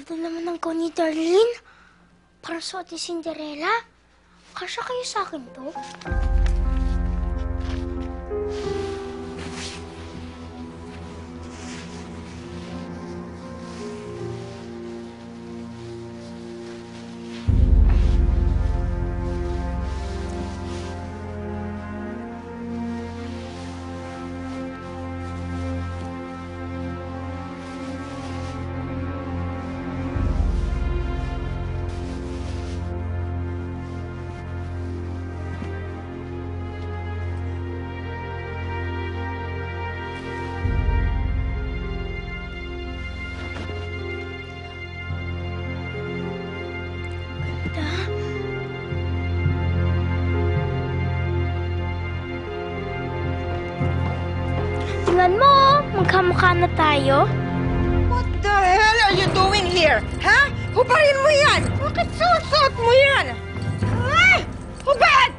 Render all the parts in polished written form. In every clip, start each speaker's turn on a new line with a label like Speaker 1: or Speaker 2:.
Speaker 1: Ganda naman ng gown ni Darlene. Parang suot ni Cinderella. Kasya kayo sa akin to? Tingnan mo, magkamukha na tayo.
Speaker 2: What the hell are you doing here? Ha? Hubarin mo yan! Bakit suot mo yan? Ah! Hubad!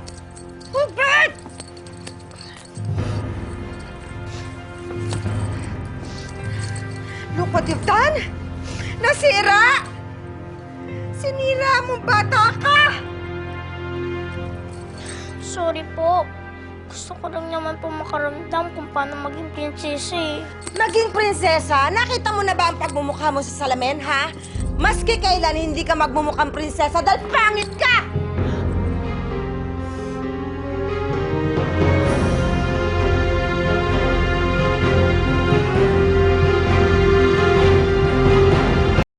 Speaker 2: Hubad! Look what you've done! Nasira! Sinira mong bata ka!
Speaker 1: Sorry po. Gusto ko lang naman po makaramdam kung paano maging prinsesa eh.
Speaker 2: Naging prinsesa? Nakita mo na ba ang pagmumukha mo sa salamin, ha? Maski kailan hindi ka magmumukhang prinsesa dahil pangit ka!